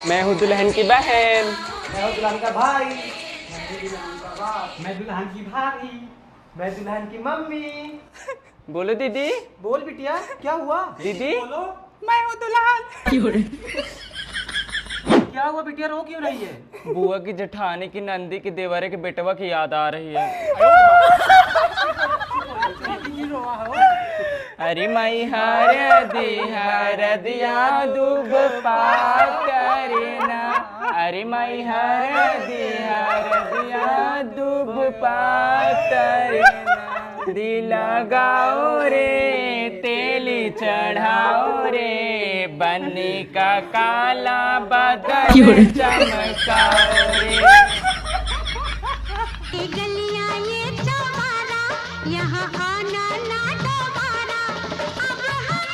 मैं हूँ दुल्हन की बहन। मैं हूँ दुल्हन का भाई। मैं हूँ दुल्हन का बाप। मैं दुल्हन की भाभी। मैं दुल्हन की मम्मी। बोलो दीदी। बोल बिटिया, क्या हुआ? दीदी बोलो। मैं हूँ दुल्हन। क्या हुआ बिटिया, रो क्यों रही है? बुआ की जेठानी की नंदी की देवरे के बेटवा की याद आ रही है। अरे मई हर दिया दूब पार करेना। अरे मई हर दिया दूब पार करेना। दिल लगाओ रे तेली चढ़ाओ रे, बन्नी का काला बदन चमकाओ रे। गलियां ये तुम्हारा, यहाँ आना ना दोबारा, अब हम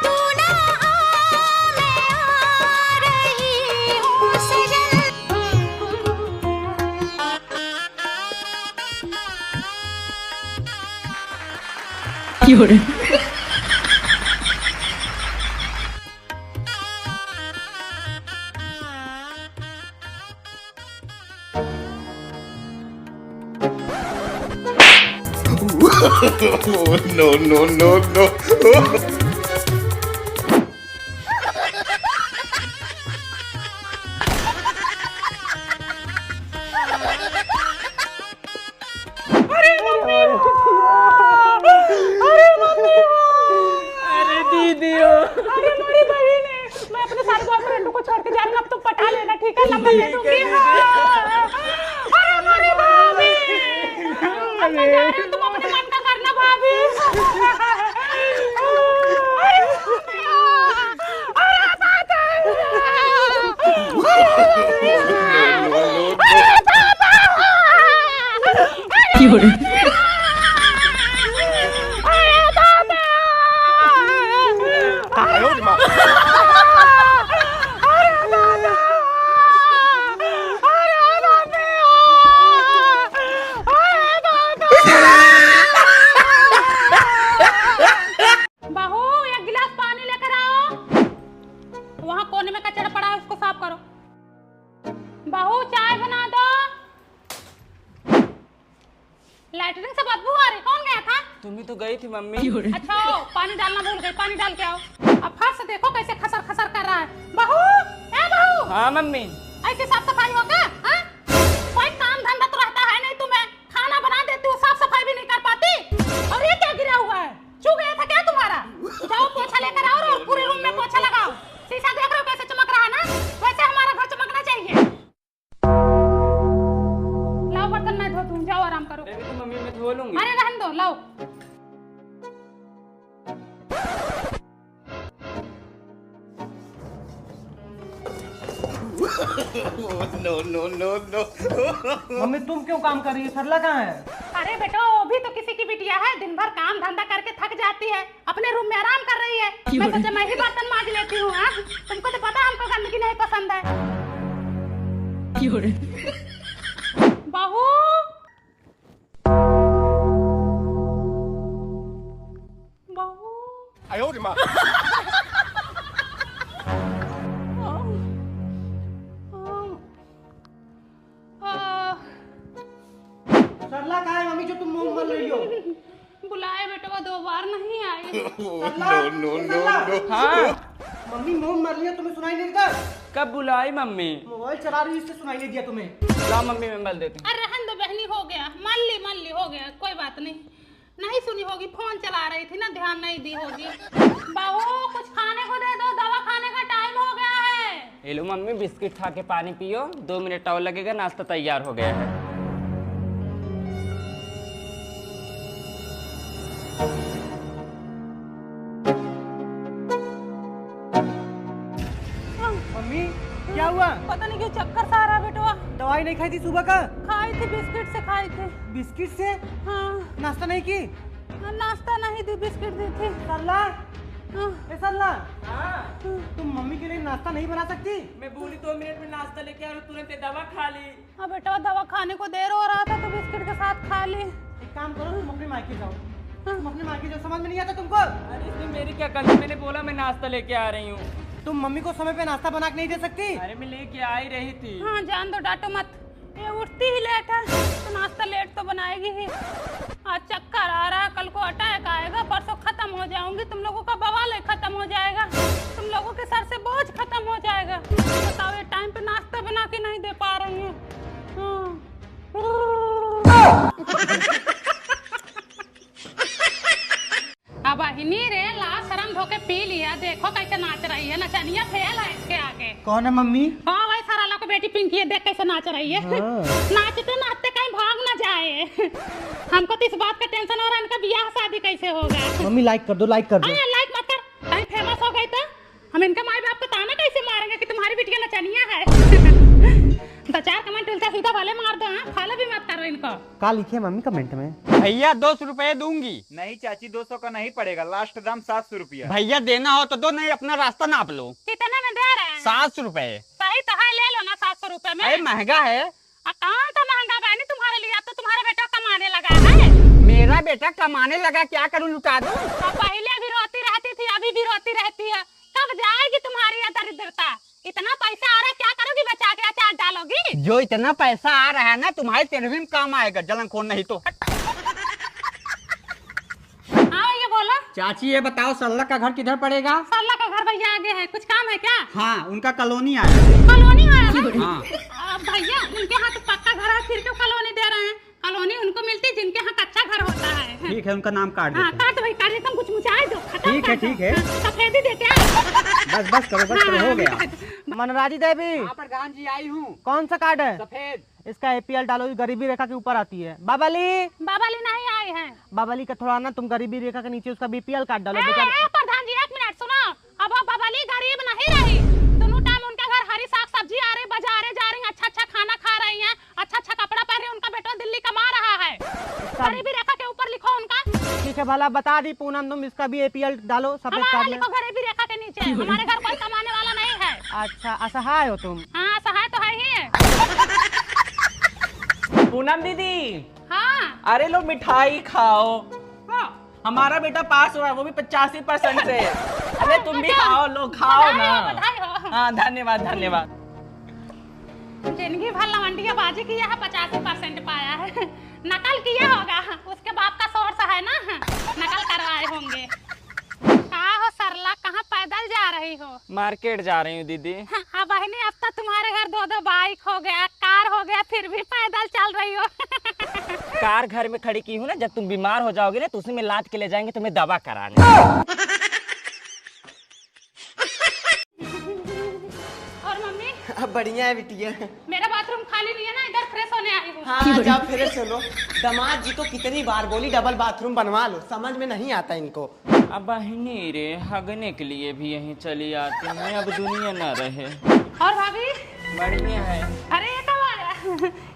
तू ना आ, मैं आ रही हूँ सजल। No, no, no, no. अरे दीदी हो। अरे मेरी बहन है, मैं अपने सारे बॉयफ्रेंड को छोड़ के जा रही हूँ, अब तुम पटा लेना, ठीक है? नंबर दे दूंगी। अरे मेरी भाभी, अब मैं जा रही हूँ, तुम अपने मन का करना भाभी। वहाँ कोने में कचरा पड़ा है, उसको साफ करो। बहू चाय बना दो। लैट्रिन से बदबू आ रही, कौन गया था? तुम ही तो गई थी मम्मी। अच्छा हो, पानी डालना भूल गई, पानी डाल के आओ। अब फर्श देखो कैसे खसर खसर कर रहा है। बहू, ए बहू। हाँ मम्मी। ऐसी साफ सफाई होगा? हाँ? कोई काम धंधा तो रहता है नहीं तुम्हें, खाना बना देती हो, साफ सफाई भी नहीं कर पाती। और ये क्या गिरा हुआ है? चू गया था क्या तुम्हारा? जाओ पोछा लेकर आओ और पूरे रूम में पोछा लगाओ। शीशा देख रहे हो कैसे चमक रहा है ना? वैसे हमारा घर चमकना चाहिए। लाओ बर्तन मैं धो दूं, जाओ आराम करो। तो मम्मी मैं धो लूंगी। अरे रहने दो, लाओ। No, no, no, no. Mummy तुम क्यों काम कर रही है? सरला कहाँ है? अरे बेटा, वो भी तो किसी की बिटिया है, दिन भर काम धंधा करके थक जाती है, अपने रूम में आराम कर रही है। मैं सोचा मैं ही बर्तन मांज लेती हूँ। हाँ? तुमको तो पता हमको गंदगी नहीं पसंद है। बहू, बहू। सरला कहाँ है मम्मी जो तुम मुंह मल रही हो? बुलाए बेटा, दो बार नहीं आई। No, no, no, no. हाँ मम्मी मुंह मर रही है, तुम्हें सुनाई नहीं देता? कब बुलाई मम्मी? मोबाइल चला रही है, इससे सुनाई नहीं दिया तुम्हें? ला मम्मी मैं मल देती हूँ। अरे रहने दो बहनी, हो गया, मान ली हो गया, कोई बात नहीं। नहीं सुनी होगी, फोन चला रही थी ना, ध्यान नहीं दी होगी। बहू कुछ खाने को दे दो, दवा खाने का टाइम हो गया है। ये लो मम्मी, बिस्किट खा के पानी पियो, 2 मिनट और लगेगा, नाश्ता तैयार हो गया है। मम्मी क्या हुआ? पता नहीं क्यों चक्कर सा आ रहा बेटवा। दवाई नहीं खाई थी सुबह का? खाई थी, बिस्किट से खाई थी। बिस्किट से? हाँ। नाश्ता नहीं की? नाश्ता नहीं दी, बिस्किट दी थी। सरला, ऐसा ला, हाँ तुम मम्मी के लिए नाश्ता नहीं बना सकती? मैं बोली 2 मिनट में नाश्ता लेके आ रहा हूँ, तुरंत दवा खा ली। अब बेटा दवा खाने को देर हो रहा था तो बिस्किट के साथ खा ली। एक काम करो, तुम अपने मायके जाओ। तुम अपने मायके जाओ, समझ में नहीं आता तुमको? अरे इसमें मेरी क्या गलती, मैंने बोला मैं नाश्ता लेके आ रही हूँ। तुम मम्मी को समय पे नाश्ता बना के नहीं दे सकती? अरे मैं लेके आ ही रही थी। हाँ जान दो, डांटो मत। ये उठती ही लेट है तो नाश्ता लेट तो बनाएगी ही। आज चक्कर आ रहा है, कल को अटैक आएगा, परसों खत्म हो जाऊंगी, तुम लोगों का बवाल खत्म हो जाएगा, तुम लोगों के सर से बोझ खत्म हो जाएगा। बताओ ये टाइम पे नाश्ता बना के नहीं दे पा रही हूँ। अब वाहिनी रे ला शर्म धोके पी लिया, देखो कैसे नाच रही है, नचनिया फेल है इसके आगे। कौन है मम्मी? हाँ भाई सारा को बेटी पिंकी है, देख कैसे नाच रही है। नाचते नाचते कहीं भाग ना जाए। हमको तो इस बात का टेंशन हो रहा है, इनका ब्याह शादी कैसे होगा। मम्मी लाइक कर दो, लाइक कर दो। लाइक मत कर, कहीं फेमस हो गई तो हम इनका माई बाप को ताना कैसे मारेंगे कि तुम्हारी बिटिया नचनिया है। दो चार कमेंट उल्टा सीधा भले मार दो, फॉलो भी मत करो इनको। क्या लिखे मम्मी कमेंट में? भैया 200 रुपए दूंगी। नहीं चाची 200 का नहीं पड़ेगा, लास्ट दाम 700 रुपया। भैया देना हो तो दो, नहीं अपना रास्ता नाप लो। कितने में दे रहे हैं? 700 रुपए। सही तो है, ले लो ना 700 रुपए में। अरे महंगा है। कौन सा महंगा बहनी तुम्हारे लिए, अब तो तुम्हारा बेटा कमाने लगा है। मेरा बेटा कमाने लगा, क्या करूँ, लुटा दूं? पहले भी रोती रहती थी, अभी भी रोती रहती है, कब जाएगी तुम्हारी ये दरिद्रता? इतना पैसा आ रहा है, क्या करोगी, बचा के अचार डालोगी? जो इतना पैसा आ रहा है ना तुम्हारे तेरहवीं में काम आएगा, जलन खोन नहीं तो। हाँ ये बोलो। चाची ये बताओ सल्ला का घर किधर पड़ेगा? सल्ला का घर भैया आगे है, कुछ काम है क्या? हाँ उनका कॉलोनी आया। कॉलोनी आया है? हाँ। भैया उनके यहाँ तो पक्का घर है, फिर क्यों कॉलोनी दे रहे हैं? कॉलोनी उनको मिलती है जिनके यहाँ कच्चा घर होता है। ठीक है, उनका नाम काट हाँ देते हैं। काट भाई, काट देता हूँ, कुछ मुझाए दो। ठीक है, ठीक है। सफेदी देते हैं। बस करो, हो गया। मनराजी देवी, प्रधान जी आई हूँ। कौन सा कार्ड है? सफेद। इसका APL डालो, गरीबी रेखा के ऊपर आती है। बाबाली नहीं आए हैं। बाबाली का थोड़ा ना, तुम गरीबी रेखा के नीचे उसका BPL कार्ड डालो। प्रधान जी एक मिनट सुनो, अब वो बबली गरीब नहीं रही, दोनों टाइम उनके घर हरी साग सब्जी आ रही, बाजारे जा रही, अच्छा अच्छा खाना खा रही हैं, अच्छा अच्छा कपड़ा पहन रही, उनका बेटा दिल्ली कमा रहा है। गरीबी रेखा के ऊपर लिखो उनका। ठीक है भला बता दी पूनम, तुम इसका भी APL डालो, सफेद हमारा कार्ड में। लिखो गरीबी रेखा के नीचे, हमारे घर कोई कमाने वाला नहीं है। अच्छा, असहाय हो तुम? हाँ सहाय तो है ही है। पूनम दीदी, हाँ अरे लो मिठाई खाओ। हमारा बेटा पास हुआ है, वो भी 85% से। अरे तुम भी खाओ, लो खाओ ना। बधाई हो। हाँ धन्यवाद धन्यवाद। जिंदगी भर लवंडिया बाजी किया है, 85% पाया है। नकल किया होगा, उसके बाप का सोर्स है ना, नकल करवाए होंगे। कहाँ हो सरला, कहाँ पैदल जा रही हो? मार्केट जा रही हूँ दीदी। हाँ बहनी, अब तक तुम्हारे घर 2-2 बाइक हो गया, कार हो गया, फिर भी पैदल चल रही हो। कार घर में खड़ी की हूँ ना, जब तुम बीमार हो जाओगे ना तो उसी में लाद के ले जाएंगे तुम्हें दवा कराने। और मम्मी? अब बढ़िया है बिटिया। मेरा बाथरूम खाली नहीं है ना, इधर फ्रेश होने आई हूँ। हाँ जाओ फिर सुनो, दामाद जी को कितनी बार बोली डबल बाथरूम बनवा लो, समझ में नहीं आता इनको। अब बहनी रे हगने के लिए भी यहीं चली आती हैं, अब दुनिया न रहे। और भाभी? बढ़िया है। अरे ये कब आया?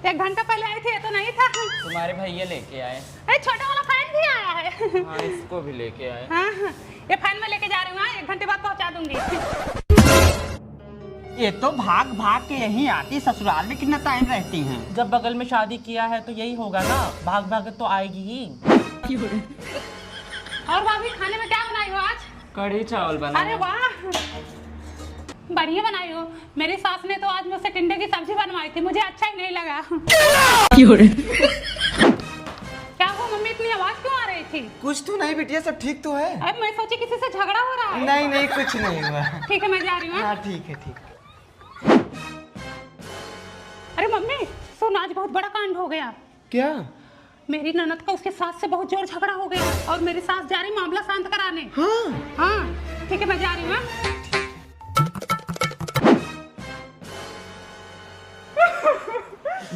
1 घंटा पहले आई थी, ये तो नहीं था। तुम्हारे भैया लेके आए। अरे छोटा वाला फैन भी आया है। हाँ इसको भी लेके आए। हाँ ये फैन में लेके जा रही हूँ, 1 घंटे बाद पहुँचा दूंगी। ये तो भाग भाग के यहीं आती, ससुराल में कितना टाइम रहती हैं। जब बगल में शादी किया है तो यही होगा ना, भाग भाग तो आएगी ही। और भाभी खाने में क्या बनाई हो आज? कढ़ी चावल बना। अरे वाह, बढ़िया बनाई हो। मेरी सास ने तो आज मुझसे टिंडे की सब्जी बनवाई थी, मुझे अच्छा ही नहीं लगा। क्या हुआ मम्मी, इतनी आवाज क्यों आ रही थी? कुछ तो नहीं बिटिया, सब ठीक तो है। अब मैं सोची किसी से झगड़ा हो रहा है। नहीं नहीं कुछ नहीं हुआ। ठीक है मैं जा रही हूँ। हाँ ठीक है, ठीक। अरे मम्मी सुन, आज बहुत बड़ा कांड हो गया। क्या? मेरी ननद का उसके सास से बहुत जोर झगड़ा हो गया और मेरी सास जा रही मामला शांत कराने। हाँ ठीक है मैं जा रही हूँ।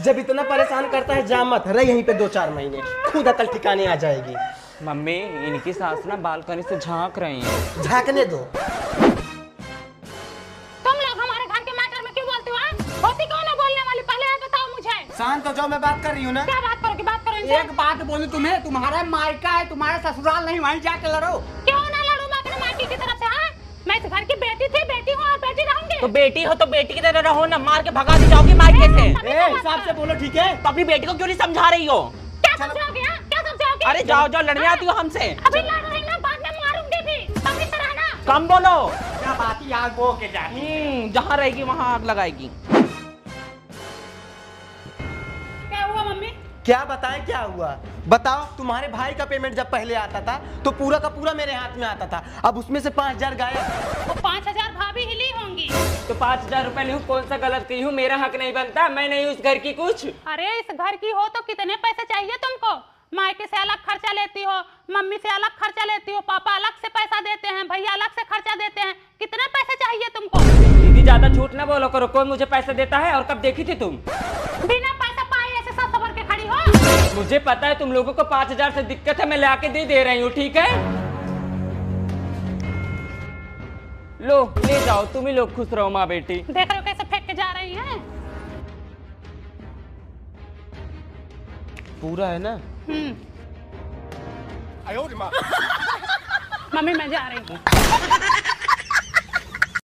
जब इतना परेशान करता है जा मत, रह यहीं पे 2-4 महीने, खुद अकल ठिकाने आ जाएगी। मम्मी इनकी सास ना बालकनी से झांक रही हैं। झांकने दो। तुम लोग हमारे घर के मैटर में क्यों बोलते हो? होती कौन है बोलने वाली, पहले ये बताओ मुझे। शांत हो जाओ, मैं बात कर रही हूँ ना। क्या बात करोगी, बात करो इनसे। एक बात बोलूं तुम्हें, तुम्हारा मायका है, तुम्हारा ससुराल नहीं, वहीं जाके लड़ो। क्यों ना लड़ूं मैं अपने मायके की तरफ से? हाँ मैं इस घर की बेटी थी, बेटी हूँ और बेटी रहूंगी। तो बेटी हो तो बेटी की तरह रहो ना, मार के भगा दी जाओगी मायके से। हिसाब से बोलो, ठीक है? तो अपनी बेटी को क्यों नहीं समझा रही हो? क्या समझाओगे? हाँ? क्या समझाओगे? अरे जाओ जाओ, लड़ने आती हो हमसे। अभी लड़ रही ना, बाद में मारूंगी भी, तभी से रहना। कम बोलो। क्या बात ही आग बो के जा। जहाँ रहेगी वहाँ आग लगाएगी। क्या हुआ मम्मी? क्या बताएं क्या हुआ? बताओ, तुम्हारे भाई का पेमेंट जब पहले आता था तो पूरा का पूरा मेरे हाथ में आता था, अब उसमें से 5000 गायब। वो 5000 भाभी हिली होंगी। तो 5000 रुपए लूँ, कौन सा गलत की हूँ? मेरा हक नहीं बनता? मैं नहीं हूँ इस घर की कुछ। अरे इस घर की हो तो कितने पैसे चाहिए तुमको? मायके से अलग खर्चा लेती हो, मम्मी से अलग खर्चा लेती हो, पापा अलग से पैसा देते हैं, भैया अलग से खर्चा देते हैं, कितने पैसे चाहिए तुमको? दीदी ज्यादा झूठ ना बोलो करो, कौन मुझे पैसे देता है? और कब देखी थी तुम? बिना पैसा पाए ऐसे सब सबर के खड़ी हो? मुझे पता है तुम लोगों को 5000 से दिक्कत है, मैं लाके दे रही हूँ, ठीक है? लो ले जाओ, तुम ही लोग खुश रहो माँ बेटी। देख रहे हो कैसे फेंक के जा रही हैं? पूरा है ना? मम्मी मैं जा रही हूँ।